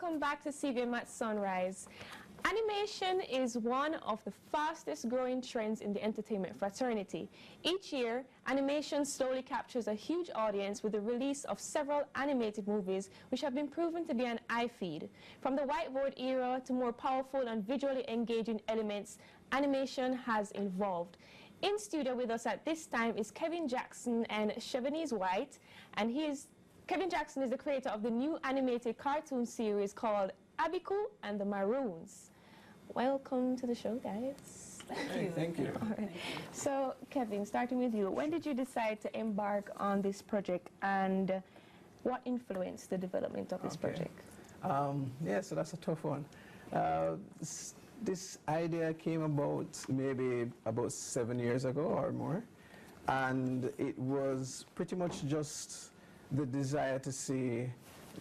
welcome back to CVM at Sunrise. Animation is one of the fastest growing trends in the entertainment fraternity. Each year, animation slowly captures a huge audience with the release of several animated movies which have been proven to be an eye feed. From the whiteboard era to more powerful and visually engaging elements, animation has evolved. In studio with us at this time is Kevin Jackson and Chevenise White, and Kevin Jackson is the creator of the new animated cartoon series called ABEEKU and the Maroons. Welcome to the show, guys. Thank you. All right. So, Kevin, starting with you, when did you decide to embark on this project, and what influenced the development of this project? Yeah, so that's a tough one. This idea came about maybe about 7 years ago or more, and it was pretty much just the desire to see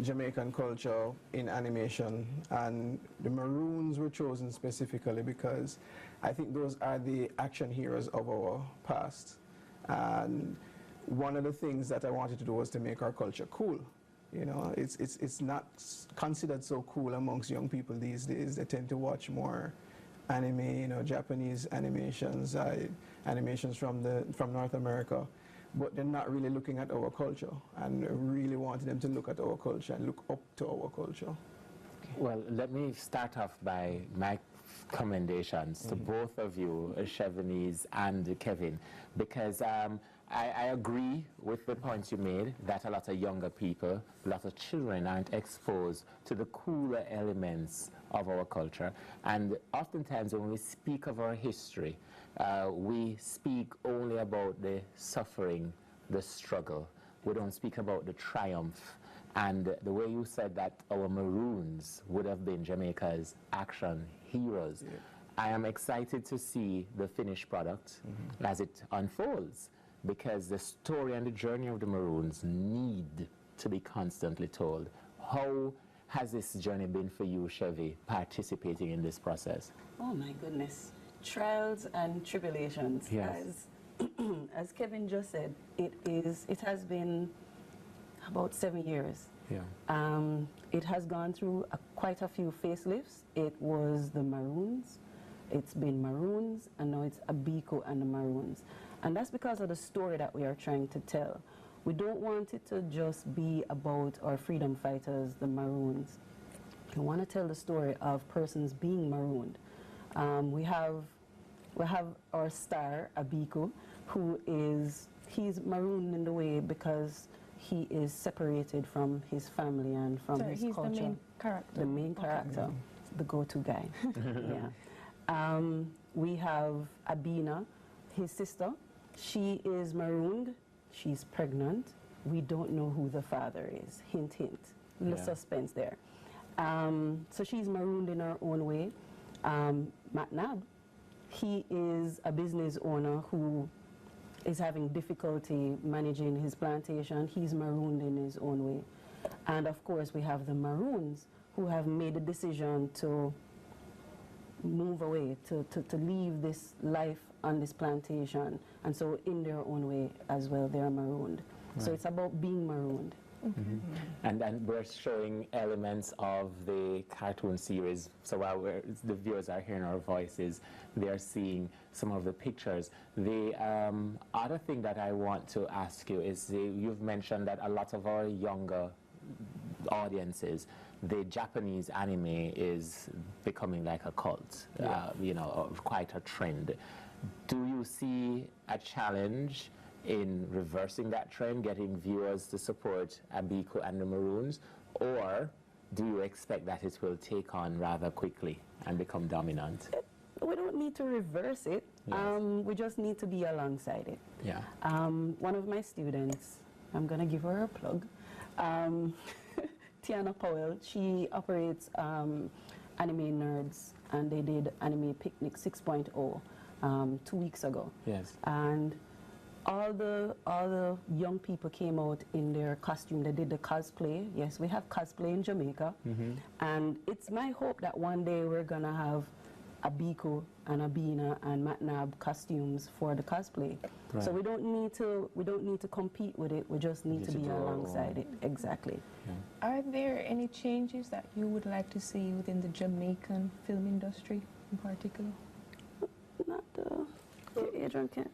Jamaican culture in animation, and the Maroons were chosen specifically because I think those are the action heroes of our past. And one of the things that I wanted to do was to make our culture cool. You know, it's not considered so cool amongst young people these days. They tend to watch more anime, you know, Japanese animations, animations from North America. But they're not really looking at our culture, and really wanting them to look at our culture and look up to our culture. Well, let me start off by my commendations to both of you, Chevenise and Kevin, because I agree with the points you made that a lot of younger people, a lot of children aren't exposed to the cooler elements of our culture. And oftentimes when we speak of our history, we speak only about the suffering, the struggle. We don't speak about the triumph. And the way you said that our Maroons would have been Jamaica's action heroes. Yeah. I am excited to see the finished product as it unfolds, because the story and the journey of the Maroons need to be constantly told. How has this journey been for you, Chevy, participating in this process? Oh my goodness. Trials and tribulations. Yes. As Kevin just said, it has been about 7 years. Yeah. It has gone through quite a few facelifts. It was the Maroons, it's been Maroons, and now it's ABEEKU and the Maroons. And that's because of the story that we are trying to tell. We don't want it to just be about our freedom fighters, the Maroons. We want to tell the story of persons being marooned. We have our star, ABEEKU, he's marooned in the way because he is separated from his family and from his culture. He's the main character. The main character, the go-to guy. Yeah. We have Abina, his sister. She is marooned. She's pregnant. We don't know who the father is. Hint, hint. Little suspense there. So she's marooned in her own way. Matnab, he is a business owner who is having difficulty managing his plantation. He's marooned in his own way. And of course we have the Maroons, who have made a decision to move away, to leave this life on this plantation. And so in their own way as well, they're marooned. Right. So it's about being marooned. And we're showing elements of the cartoon series. So while the viewers are hearing our voices, they're seeing some of the pictures. The other thing that I want to ask you is, you've mentioned that a lot of our younger audiences, the Japanese anime is becoming like a cult, you know, quite a trend. Do you see a challenge in reversing that trend, getting viewers to support ABEEKU and the Maroons, or do you expect that it will take on rather quickly and become dominant? We don't need to reverse it. Yes. We just need to be alongside it. Yeah. One of my students, I'm going to give her a plug, Tiana Powell, she operates Anime Nerds, and they did Anime Picnic 6.0 2 weeks ago. Yes. And all the young people came out in their costume. They did the cosplay. Yes, we have cosplay in Jamaica. And it's my hope that one day we're going to have ABEEKU and ABEENA and MATNAB costumes for the cosplay. Right. So we don't need to compete with it. We just need to be alongside it. Exactly. Yeah. Are there any changes that you would like to see within the Jamaican film industry in particular? Not Adrian can.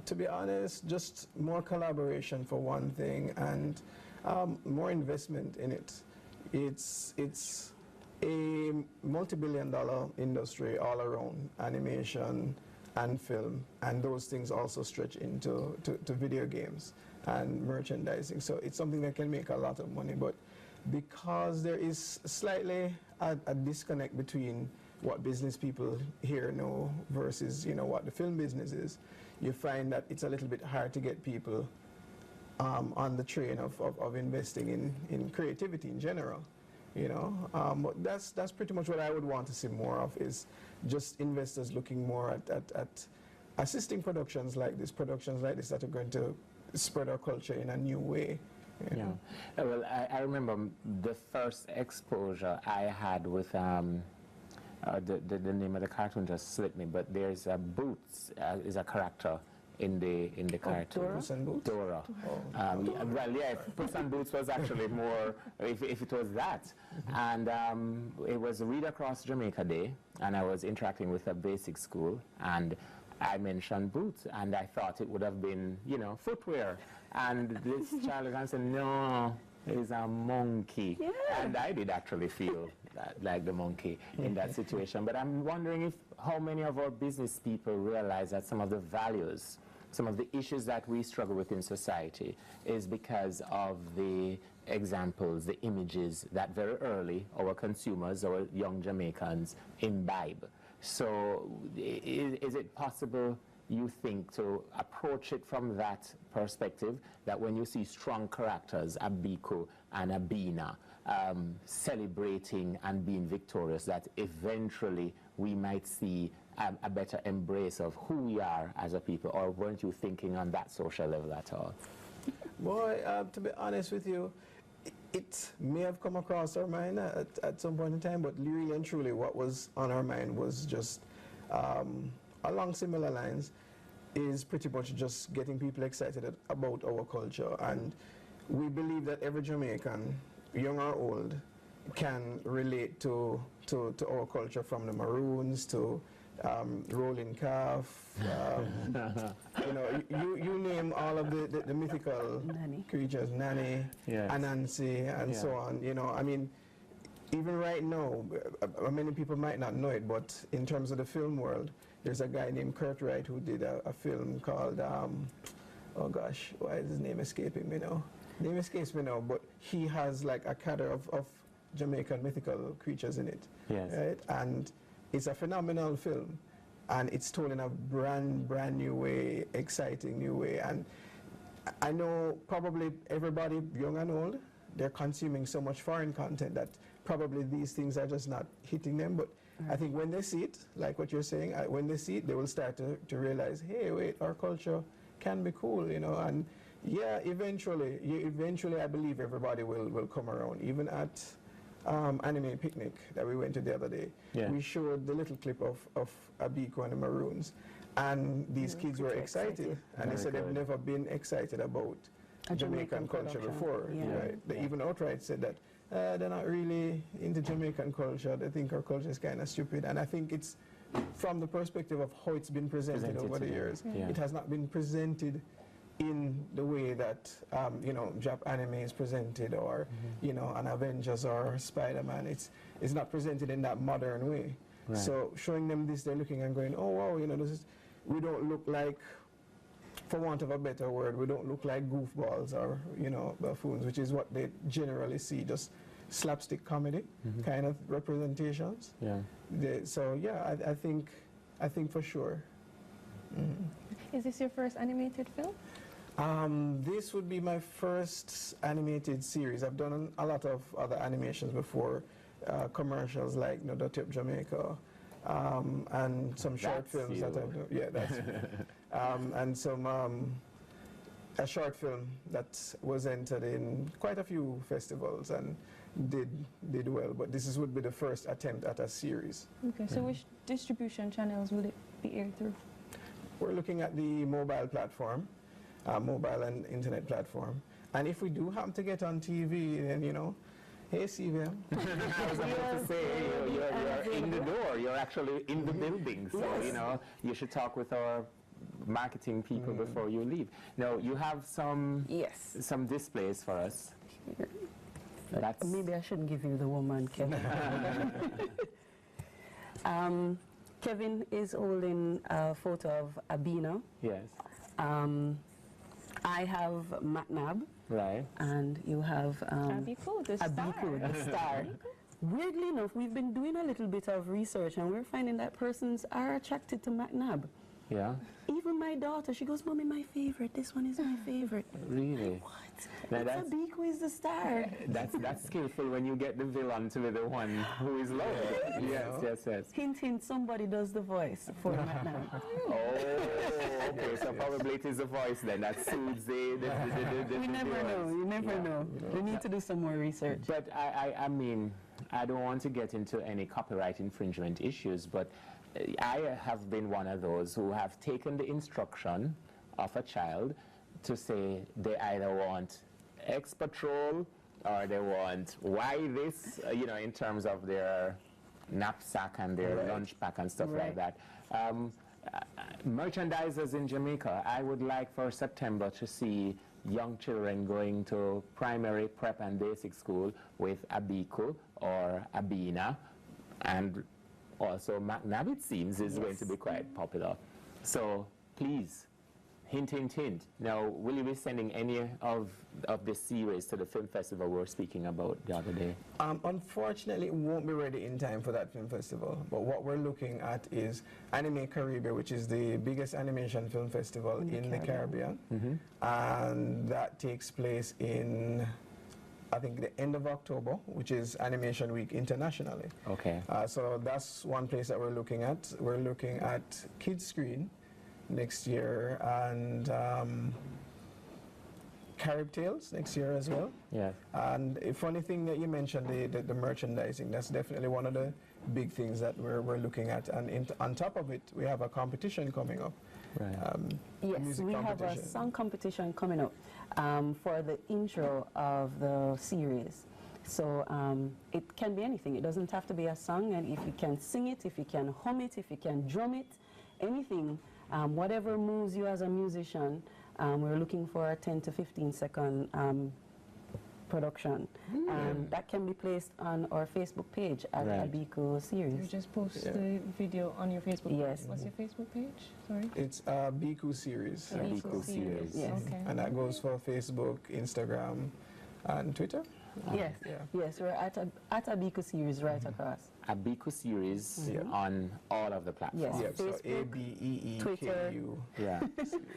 To be honest, just more collaboration for one thing, and more investment in it. It's a multi-billion-dollar industry all around, animation and film, and those things also stretch into to video games and merchandising. So it's something that can make a lot of money, but because there is slightly a disconnect between what business people here know versus what the film business is, you find that it's a little bit hard to get people on the train of investing in creativity in general. But that's pretty much what I would want to see more of, is just investors looking more at assisting productions like this that are going to spread our culture in a new way. Yeah. Well, I remember the first exposure I had with the name of the cartoon just slipped me, but there's Boots is a character in the cartoon. Puss and Boots? Dora. Well, yeah, Puss and Boots was actually more, if it was that. And it was Read Across Jamaica Day, and I was interacting with a basic school, and I mentioned boots, and I thought it would have been, footwear. And this child said, no, it's a monkey. Yeah. And I did actually feel like the monkey in that situation. But I'm wondering how many of our business people realize that some of the values, some of the issues that we struggle with in society is because of the examples, the images that very early our consumers, our young Jamaicans imbibe. So is it possible, you think, to approach it from that perspective, that when you see strong characters, ABEEKU and ABEENA, celebrating and being victorious, that eventually we might see a better embrace of who we are as a people? Or weren't you thinking on that social level at all? Boy, to be honest with you, it may have come across our mind at some point in time, but really and truly what was on our mind was just, along similar lines, is pretty much just getting people excited about our culture. And we believe that every Jamaican, young or old, can relate to our culture, from the Maroons to rolling calf, you name all of the mythical creatures, Nanny, yes, Anansi, and so on. I mean, even right now, many people might not know it, but in terms of the film world, there's a guy named Kurt Wright who did a film called, oh gosh, why is his name escaping me now? Name escapes me now, but he has like a cadre of Jamaican mythical creatures in it. Yes. Right? And it's a phenomenal film, and it's told in a brand new way, exciting new way. And I know probably everybody, young and old, they're consuming so much foreign content that probably these things are just not hitting them. But I think when they see it, like what you're saying, when they see it, they will start to realize, hey, wait, our culture can be cool, and yeah, eventually I believe everybody will come around. Even at Anime Picnic that we went to the other day, we showed the little clip of ABEEKU and the Maroons, and these kids were excited, and they said they've never been excited about Jamaican culture before. Right? They even outright said that they're not really into Jamaican culture. They think our culture is kind of stupid, and I think it's from the perspective of how it's been presented over the years. It has not been presented in the way that Jap anime is presented, or an Avengers or Spider-Man. It's not presented in that modern way. Right. So showing them this, they're looking and going, oh wow, we don't look like, for want of a better word, we don't look like goofballs or buffoons, which is what they generally see, just slapstick comedy kind of representations. Yeah. So yeah, I think for sure. Is this your first animated film? This would be my first animated series. I've done a lot of other animations before, commercials like Dirty Up Jamaica, and some short films that I've done. Yeah, that's and some a short film that was entered in quite a few festivals, and did well. But this would be the first attempt at a series. Okay, so which distribution channels will it be aired through? We're looking at the mobile platform, mobile and internet platform. And if we do happen to get on TV, then, you know, hey, CVM. I was about to say, you're in the door. You're actually in the building. So, you know, you should talk with our marketing people before you leave. Now, you have some displays for us. That's Maybe I shouldn't give you the woman, Kevin. Kevin is holding a photo of Abina. yes. I have McNabb, Right. and you have ABEEKU, the star. ABEEKU, the star. Weirdly enough, we've been doing a little bit of research, and we're finding that persons are attracted to McNabb. Yeah. Even my daughter, she goes, "Mommy, my favorite. This one is my favorite." Really? Now It's that's, ABEEKU is the star. that's skillful when you get the villain to be the one who is loved. Yes. Hint, hint, somebody does the voice for McNabb. Oh, okay. So probably it is the voice then that soothes the You never know. You never know. We need to do some more research. But I mean, I don't want to get into any copyright infringement issues, but I have been one of those who have taken the instruction of a child to say they either want X Patrol or they want Y this, you know, in terms of their knapsack and their lunch pack and stuff like that. Merchandisers in Jamaica, I would like for September to see young children going to primary, prep and basic school with ABEEKU or Abina, and also McNabb, it seems, is going to be quite popular. So please, hint, hint, hint. Now, will you be sending any of this series to the film festival we were speaking about the other day? Unfortunately, it won't be ready in time for that film festival. But what we're looking at is Anime Caribbean, which is the biggest animation film festival in the Caribbean. And that takes place in, I think, the end of October, which is Animation Week internationally. Okay. So that's one place that we're looking at. We're looking at Kids Screen next year, and Carib Tales next year as well. Yeah. And a funny thing that you mentioned, the merchandising, that's definitely one of the big things that we're looking at. And on top of it, we have a competition coming up. Right. Yes, we have a song competition coming up for the intro of the series. So it can be anything. It doesn't have to be a song, and if you can sing it, if you can hum it, if you can drum it, anything, whatever moves you as a musician, we're looking for a 10 to 15 second production. That can be placed on our Facebook page at ABEEKU Series. You just post the video on your Facebook page. Yes. What's your Facebook page? Sorry. It's ABEEKU Series. ABEEKU Series. Yes. Okay. And that goes for Facebook, Instagram, and Twitter. Yes, yes, we're at ABEEKU Series right across. ABEEKU Series on all of the platforms. Yes. So Facebook, ABEEKU. Twitter. Yeah.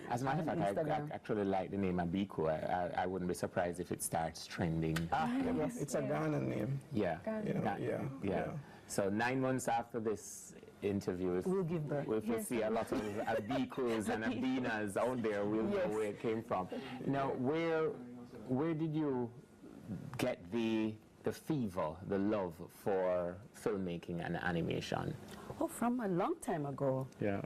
As a matter of fact, I Instagram. actually like the name ABEEKU. I wouldn't be surprised if it starts trending. Yes. It's a Ghana name. Yeah. You know, yeah. So 9 months after this interview, if We'll give birth. we'll see a lot of ABEEKUs and Abinas out there. We'll know where it came from. Now, where did you get the fever, the love for filmmaking and animation? Oh, from a long time ago. Yeah.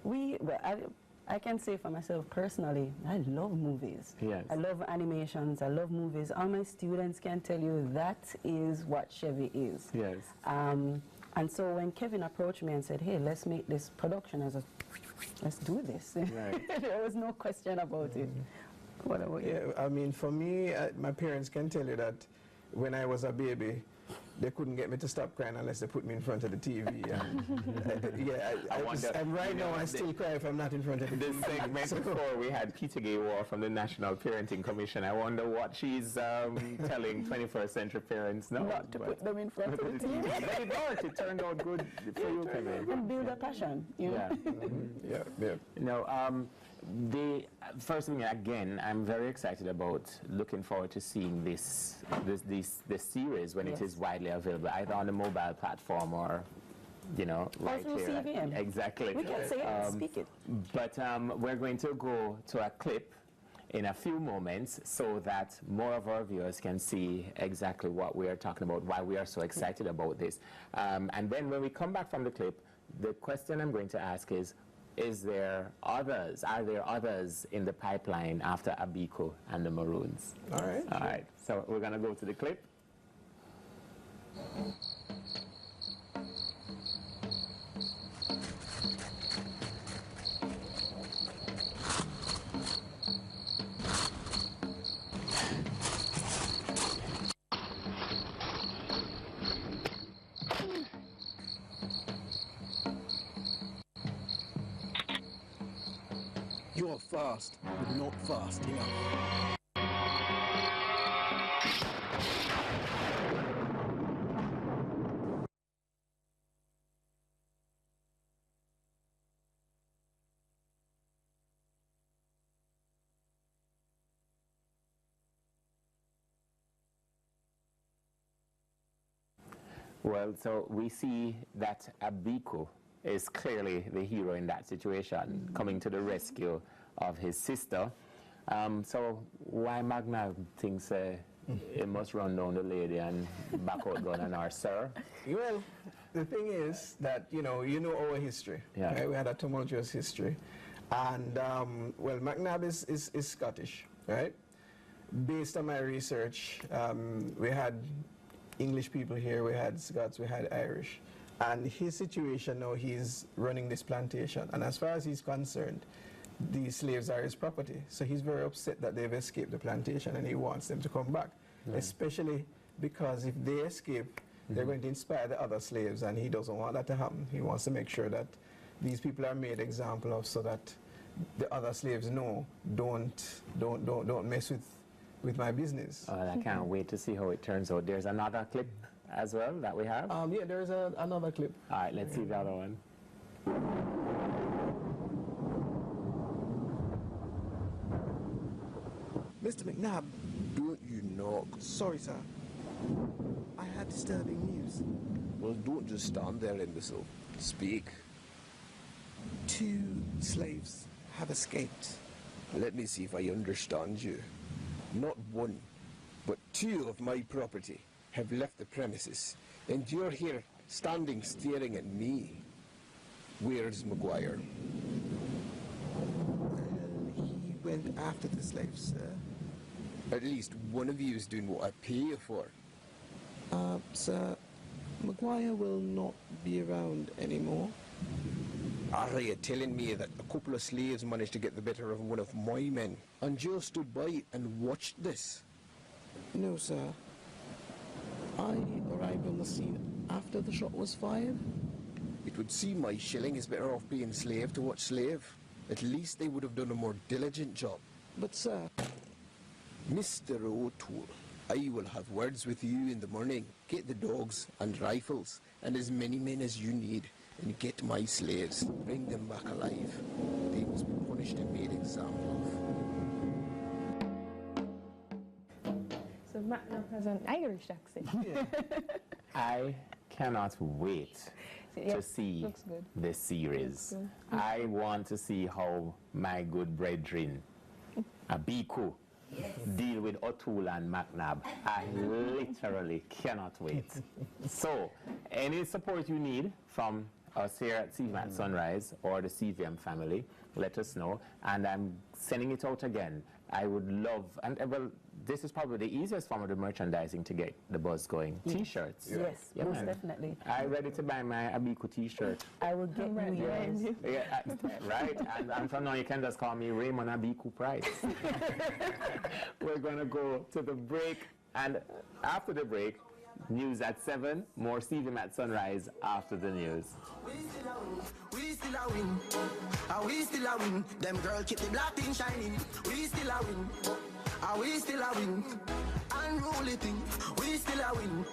I can say for myself personally, I love movies. Yes. I love animations. I love movies. All my students can tell you that is what Chevy is. Yes. And so when Kevin approached me and said, "Hey, let's make this production," I said, "Let's do this." Right. There was no question about it. What about you? Yeah, I mean, for me, my parents can tell you that when I was a baby, they couldn't get me to stop crying unless they put me in front of the TV. And right now I still cry if I'm not in front of the This TV. segment before we had Peter Gay War from the National Parenting Commission. I wonder what she's telling 21st century parents now. Not to put them in front of the TV. But it worked. It turned out good for you, Kevin. And build a passion, you know? Yeah. Yeah. No, the first thing, again, I'm very excited about, looking forward to seeing this series when it is widely available, either on the mobile platform or, you know, right through here. CVM. Exactly. We can say it, speak it. But we're going to go to a clip, in a few moments so that more of our viewers can see exactly what we are talking about, why we are so excited about this. And then when we come back from the clip, the question I'm going to ask is there others? Are there others in the pipeline after ABEEKU and the Maroons? All right. All right. So we're going to go to the clip. You're fast, but not fast enough. Well, so we see that ABEEKU is clearly the hero in that situation, coming to the rescue of his sister. So why Magna thinks it must run down the lady and back out gun on our sir? Well, the thing is that, you know our history. Yeah. Right? We had a tumultuous history. And, well, McNabb is Scottish, right? Based on my research, we had English people here, we had Scots, we had Irish. And his situation now, he's running this plantation. And as far as he's concerned, the slaves are his property. So he's very upset that they've escaped the plantation and he wants them to come back. Especially because if they escape, they're going to inspire the other slaves, and he doesn't want that to happen. He wants to make sure that these people are made example of so that the other slaves know, don't mess with my business. I can't wait to see how it turns out. There's another clip as well that we have. Yeah, there's another clip. All right, let's see the other one. Mr. McNabb, don't you knock? Sorry, sir. I had disturbing news. Well, don't just stand there, imbecile. Speak. 2 slaves have escaped. Let me see if I understand you. Not 1, but 2 of my property have left the premises, and you're here standing staring at me. Where's McGuire? He went after the slaves, sir. At least one of you is doing what I pay you for. Sir, McGuire will not be around anymore. Are you telling me that a couple of slaves managed to get the better of one of my men, and you stood by and watched this? No, sir. I arrived on the scene after the shot was fired. It would seem my shilling is better off being slave to watch slave. At least they would have done a more diligent job. But, sir... Mr. O'Toole, I will have words with you in the morning. Get the dogs and rifles and as many men as you need, and get my slaves. Bring them back alive. They must be punished and made example of. So McNabb has an Irish accent. I cannot wait to see looks good. this series. Looks I want to see how my good brethren, ABEEKU, deal with O'Toole and McNabb. I literally cannot wait. So, any support you need from us here at CVM at Sunrise or the CVM family, let us know. And I'm sending it out again. I would love, and well, this is probably the easiest form of the merchandising to get the buzz going. T-shirts. Yes, Yeah, most man. definitely. I'm ready to buy my ABEEKU T-shirt. I will get you yours. Yeah, right. And from now you can just call me Raymond ABEEKU Price. We're gonna go to the break, and after the break, news at 7. More CVM at Sunrise after the news. We still a win. We still a win. Them girl keep the black thing shining. We still a win. We still a win. Unruly thing. We still a win.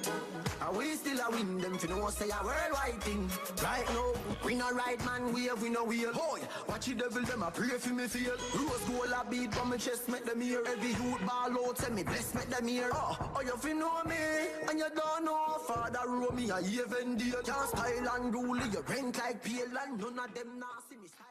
We still a win. Them to know say a worldwide thing. Right now, we no right man wave, we no wheel. Boy, watch the devil them a pray for me feel. Rose gold a beat from my chest make them hear. Every youth ball out say me bless make them hear. Oh, you fi know me and you don't know Father row me a even deal. Can't style and rule you rent like pale and none of them now see me style.